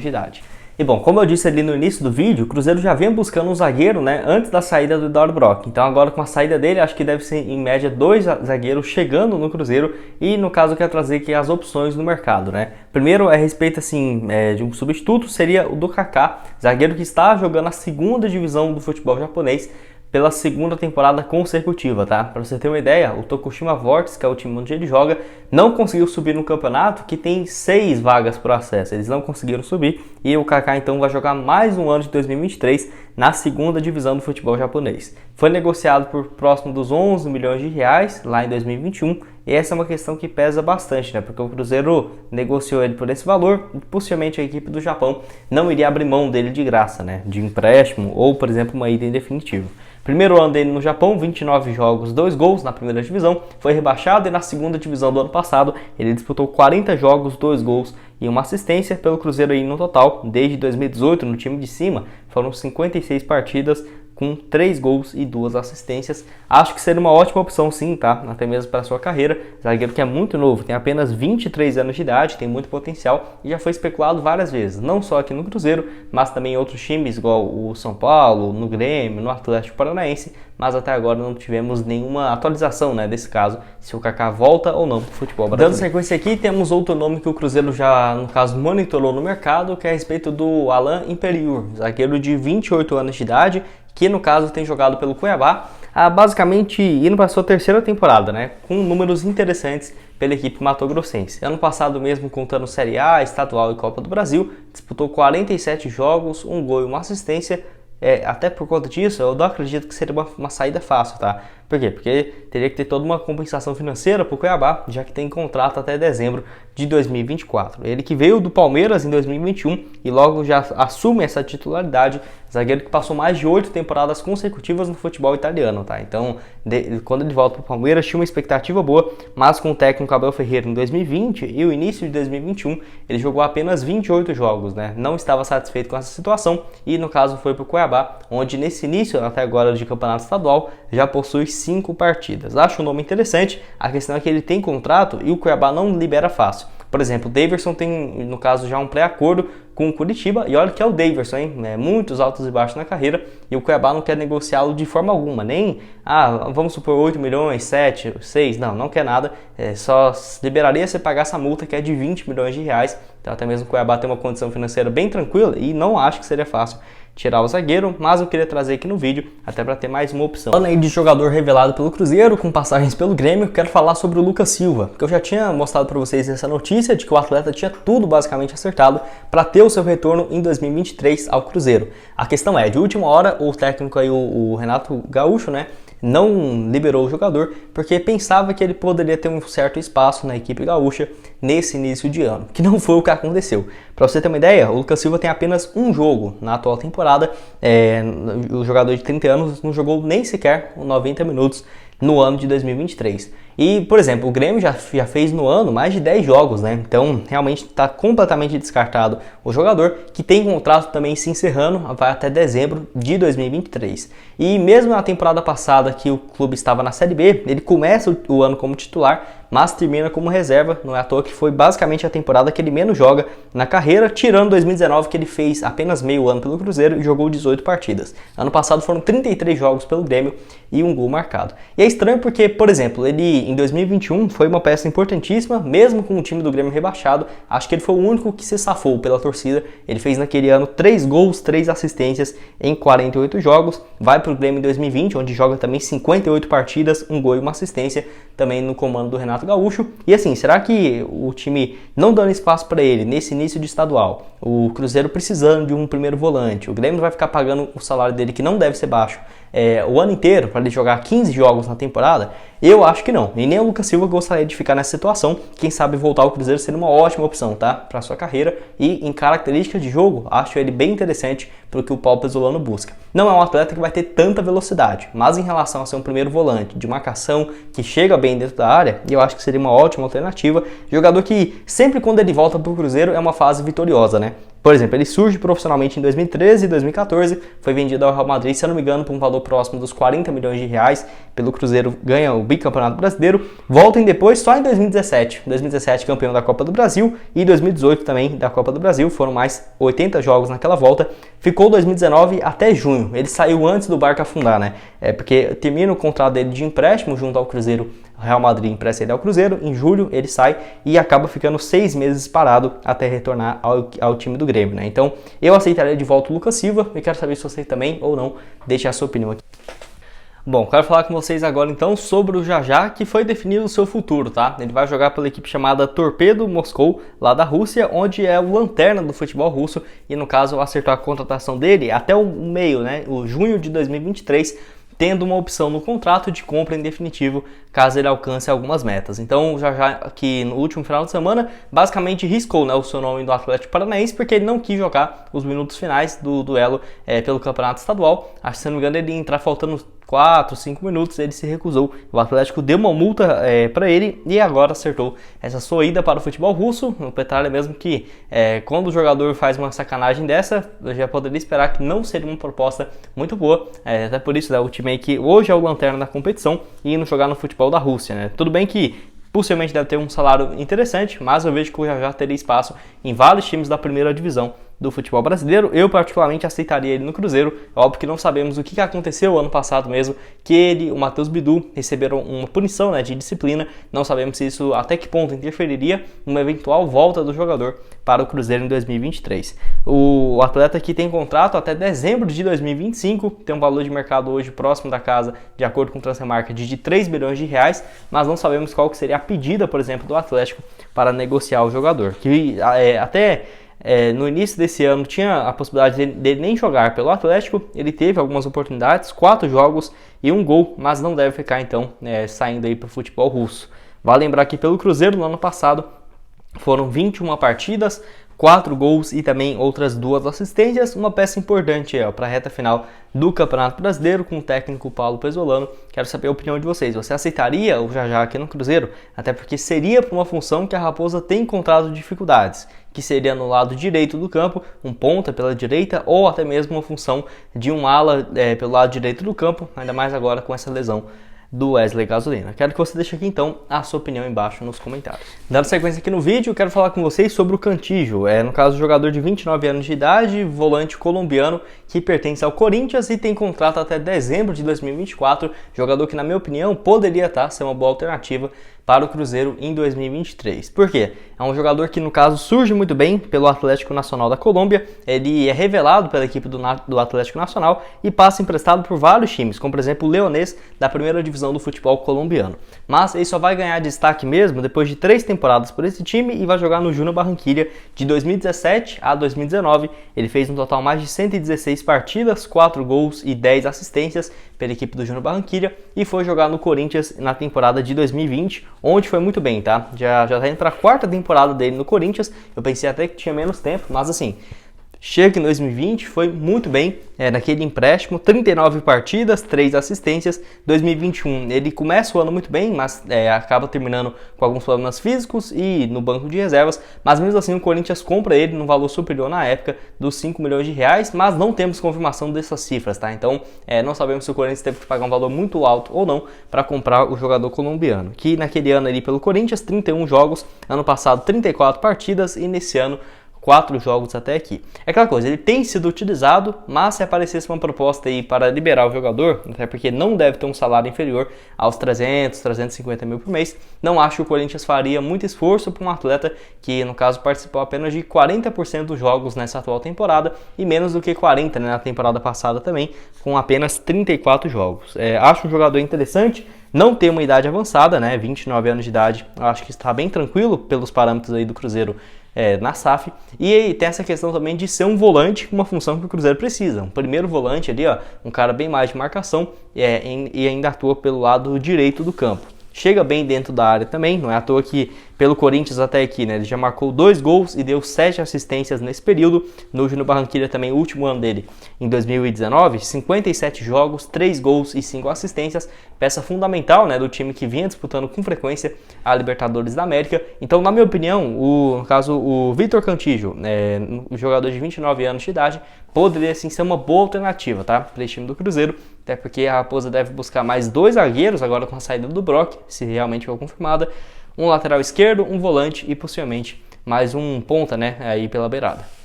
de idade. E bom, como eu disse ali no início do vídeo, o Cruzeiro já vem buscando um zagueiro, né, antes da saída do Eduardo Brock. Então agora com a saída dele, acho que deve ser em média 2 zagueiros chegando no Cruzeiro e no caso eu quero trazer aqui as opções no mercado, né. Primeiro, a respeito assim, de um substituto, seria o do Kaká, zagueiro que está jogando a segunda divisão do futebol japonês, pela segunda temporada consecutiva, tá? Para você ter uma ideia, o Tokushima Vortex, que é o time onde ele joga, não conseguiu subir no campeonato, que tem 6 vagas para acesso. Eles não conseguiram subir e o Kaká então vai jogar mais um ano de 2023 na segunda divisão do futebol japonês. Foi negociado por próximo dos 11 milhões de reais lá em 2021 e essa é uma questão que pesa bastante, né? Porque o Cruzeiro negociou ele por esse valor e possivelmente a equipe do Japão não iria abrir mão dele de graça, né? De empréstimo ou, por exemplo, uma ida em definitivo. Primeiro ano dele no Japão, 29 jogos, 2 gols na primeira divisão, foi rebaixado e na segunda divisão do ano passado ele disputou 40 jogos, 2 gols e uma assistência pelo Cruzeiro aí no total. Desde 2018 no time de cima foram 56 partidas com 3 gols e 2 assistências. Acho que seria uma ótima opção sim, tá? Até mesmo para a sua carreira. Zagueiro que é muito novo, tem apenas 23 anos de idade, tem muito potencial e já foi especulado várias vezes, não só aqui no Cruzeiro, mas também em outros times, igual o São Paulo, no Grêmio, no Atlético Paranaense, mas até agora não tivemos nenhuma atualização, né, desse caso, se o Kaká volta ou não para o futebol brasileiro. Dando sequência aqui, temos outro nome que o Cruzeiro já, no caso, monitorou no mercado, que é a respeito do Alain Imperiur, zagueiro de 28 anos de idade, que no caso tem jogado pelo Cuiabá, basicamente indo para a sua terceira temporada, né, com números interessantes pela equipe matogrossense. Ano passado mesmo, contando Série A, Estadual e Copa do Brasil, disputou 47 jogos, 1 gol e uma assistência. Até por conta disso, eu não acredito que seria uma saída fácil, tá? Por quê? Porque teria que ter toda uma compensação financeira para o Cuiabá, já que tem contrato até dezembro de 2024. Ele que veio do Palmeiras em 2021 e logo já assume essa titularidade, zagueiro que passou mais de 8 temporadas consecutivas no futebol italiano, tá? Então, quando ele volta para o Palmeiras, tinha uma expectativa boa, mas com o técnico Abel Ferreira em 2020 e o início de 2021, ele jogou apenas 28 jogos, né? Não estava satisfeito com essa situação e, no caso, foi para o Cuiabá, onde nesse início, até agora de campeonato estadual, já possui 5 partidas. Acho um nome interessante, a questão é que ele tem contrato e o Cuiabá não libera fácil. Por exemplo, o Daverson tem, no caso, já um pré-acordo com o Curitiba, e olha que é o Daverson, hein? Muitos altos e baixos na carreira, e o Cuiabá não quer negociá-lo de forma alguma, nem, vamos supor 8 milhões, 7, 6, não quer nada, só liberaria se pagar essa multa que é de 20 milhões de reais, então até mesmo o Cuiabá tem uma condição financeira bem tranquila, e não acho que seria fácil tirar o zagueiro, mas eu queria trazer aqui no vídeo, até para ter mais uma opção. Falando aí de jogador revelado pelo Cruzeiro, com passagens pelo Grêmio, quero falar sobre o Lucas Silva, porque eu já tinha mostrado para vocês essa notícia de que o atleta tinha tudo basicamente acertado para ter o seu retorno em 2023 ao Cruzeiro. A questão é, de última hora, o técnico aí, o Renato Gaúcho, né, não liberou o jogador porque pensava que ele poderia ter um certo espaço na equipe gaúcha nesse início de ano, que não foi o que aconteceu. Para você ter uma ideia, o Lucas Silva tem apenas um jogo na atual temporada, o jogador de 30 anos não jogou nem sequer 90 minutos no ano de 2023. E, por exemplo, o Grêmio já fez no ano mais de 10 jogos, né? Então, realmente está completamente descartado o jogador, que tem contrato também se encerrando, vai até dezembro de 2023. E mesmo na temporada passada que o clube estava na Série B, ele começa o ano como titular, mas termina como reserva, não é à toa que foi basicamente a temporada que ele menos joga na carreira, tirando 2019 que ele fez apenas meio ano pelo Cruzeiro e jogou 18 partidas. Ano passado foram 33 jogos pelo Grêmio e um gol marcado. E é estranho porque, por exemplo, ele em 2021 foi uma peça importantíssima, mesmo com o time do Grêmio rebaixado, acho que ele foi o único que se safou pela torcida, ele fez naquele ano 3 gols, 3 assistências em 48 jogos, vai para o Grêmio em 2020, onde joga também 58 partidas, um gol e uma assistência, também no comando do Renato Gaúcho. E assim, será que o time não dando espaço para ele nesse início de estadual, o Cruzeiro precisando de um primeiro volante, o Grêmio vai ficar pagando o salário dele que não deve ser baixo o ano inteiro para ele jogar 15 jogos na temporada? Eu acho que não, e nem o Lucas Silva gostaria de ficar nessa situação. Quem sabe voltar ao Cruzeiro seria uma ótima opção, tá? Para sua carreira, e em características de jogo, acho ele bem interessante para o que o Paulo Pezzolano busca. Não é um atleta que vai ter tanta velocidade, mas em relação a ser um primeiro volante de marcação que chega bem dentro da área, eu acho que seria uma ótima alternativa. Jogador que sempre quando ele volta para o Cruzeiro é uma fase vitoriosa, né? Por exemplo, ele surge profissionalmente em 2013 e 2014, foi vendido ao Real Madrid, se eu não me engano, por um valor próximo dos 40 milhões de reais, pelo Cruzeiro ganha o bicampeonato brasileiro, voltem depois só em 2017, 2017 campeão da Copa do Brasil e 2018 também da Copa do Brasil, foram mais 80 jogos naquela volta, ficou 2019 até junho, ele saiu antes do barco afundar, né? Porque termina o contrato dele de empréstimo junto ao Cruzeiro, o Real Madrid empresta ele ao Cruzeiro, em julho ele sai e acaba ficando 6 meses parado até retornar ao time do Grêmio, né? Então eu aceitaria de volta o Lucas Silva e quero saber se você também ou não, deixe a sua opinião aqui. Bom, quero falar com vocês agora então sobre o Jajá, que foi definido o seu futuro, tá? Ele vai jogar pela equipe chamada Torpedo Moscou, lá da Rússia, onde é o lanterna do futebol russo e no caso acertou a contratação dele até o meio, né? O junho de 2023, tendo uma opção no contrato de compra em definitivo, caso ele alcance algumas metas. Então, já que no último final de semana, basicamente riscou, né, o seu nome do Atlético Paranaense, porque ele não quis jogar os minutos finais do duelo pelo Campeonato Estadual. Acho que, se não me engano, ele ia entrar faltando 4, 5 minutos, ele se recusou. O Atlético deu uma multa para ele e agora acertou essa sua ida para o futebol russo. O Petralha mesmo que quando o jogador faz uma sacanagem dessa, eu já poderia esperar que não seria uma proposta muito boa. Até por isso, né, o time aí que hoje é o lanterna da competição e indo jogar no futebol da Rússia, né? Tudo bem que possivelmente deve ter um salário interessante, mas eu vejo que o Jajá teria espaço em vários times da primeira divisão do futebol brasileiro. Eu particularmente aceitaria ele no Cruzeiro. É óbvio que não sabemos o que aconteceu ano passado mesmo, que ele, o Matheus Bidu, receberam uma punição, né, de disciplina. Não sabemos se isso até que ponto interferiria numa eventual volta do jogador para o Cruzeiro em 2023. O atleta que tem contrato até dezembro de 2025, tem um valor de mercado hoje próximo da casa, de acordo com o Transfermarkt, de 3 milhões de reais, mas não sabemos qual que seria a pedida, por exemplo, do Atlético para negociar o jogador, que no início desse ano tinha a possibilidade dele nem jogar pelo Atlético. Ele teve algumas oportunidades, 4 jogos e 1 gol, mas não deve ficar então saindo aí para o futebol russo. Vale lembrar que pelo Cruzeiro no ano passado foram 21 partidas, 4 gols e também outras 2 assistências, uma peça importante para a reta final do Campeonato Brasileiro com o técnico Paulo Pezzolano. Quero saber a opinião de vocês. Você aceitaria o Jajá aqui no Cruzeiro? Até porque seria para uma função que a Raposa tem encontrado dificuldades, que seria no lado direito do campo, um ponta pela direita ou até mesmo uma função de um ala pelo lado direito do campo, ainda mais agora com essa lesão do Wesley Gasolina. Quero que você deixe aqui então a sua opinião embaixo nos comentários. Dando sequência aqui no vídeo, quero falar com vocês sobre o Cantillo, no caso jogador de 29 anos de idade, volante colombiano que pertence ao Corinthians e tem contrato até dezembro de 2024, jogador que na minha opinião poderia ser uma boa alternativa para o Cruzeiro em 2023. Por quê? É um jogador que no caso surge muito bem pelo Atlético Nacional da Colômbia, ele é revelado pela equipe do Atlético Nacional e passa emprestado por vários times, como por exemplo o Leonés da primeira divisão do futebol colombiano. Mas ele só vai ganhar destaque mesmo depois de 3 temporadas por esse time e vai jogar no Júnior Barranquilla de 2017 a 2019. Ele fez no total mais de 116 partidas, 4 gols e 10 assistências pela equipe do Júnior Barranquilla e foi jogar no Corinthians na temporada de 2020, onde foi muito bem, tá? Já tá indo para a 4ª temporada dele no Corinthians. Eu pensei até que tinha menos tempo, mas assim, chega em 2020, foi muito bem naquele empréstimo, 39 partidas, 3 assistências. 2021 ele começa o ano muito bem, mas acaba terminando com alguns problemas físicos e no banco de reservas, mas mesmo assim o Corinthians compra ele no valor superior na época dos 5 milhões de reais, mas não temos confirmação dessas cifras, tá? Então não sabemos se o Corinthians teve que pagar um valor muito alto ou não para comprar o jogador colombiano, que naquele ano ali pelo Corinthians, 31 jogos, ano passado 34 partidas e nesse ano 4 jogos até aqui. É aquela coisa, ele tem sido utilizado, mas se aparecesse uma proposta aí para liberar o jogador, até porque não deve ter um salário inferior aos 300, 350 mil por mês, não acho que o Corinthians faria muito esforço para um atleta que, no caso, participou apenas de 40% dos jogos nessa atual temporada e menos do que 40% na temporada passada também, com apenas 34 jogos. Acho um jogador interessante, não tem uma idade avançada, né? 29 anos de idade, acho que está bem tranquilo pelos parâmetros aí do Cruzeiro na SAF, e tem essa questão também de ser um volante, uma função que o Cruzeiro precisa, um primeiro volante ali, um cara bem mais de marcação e ainda atua pelo lado direito do campo. Chega bem dentro da área também, não é à toa que pelo Corinthians até aqui, né? Ele já marcou 2 gols e deu 7 assistências nesse período. No Júnior Barranquilla também, o último ano dele, em 2019, 57 jogos, 3 gols e 5 assistências. Peça fundamental, né, do time que vinha disputando com frequência a Libertadores da América. Então, na minha opinião, no caso, o Vitor Cantillo, um jogador de 29 anos de idade, poderia sim ser uma boa alternativa, tá? Para esse time do Cruzeiro, até porque a Raposa deve buscar mais 2 zagueiros agora com a saída do Brock, se realmente for confirmada, um lateral esquerdo, um volante e possivelmente mais um ponta, né, aí pela beirada.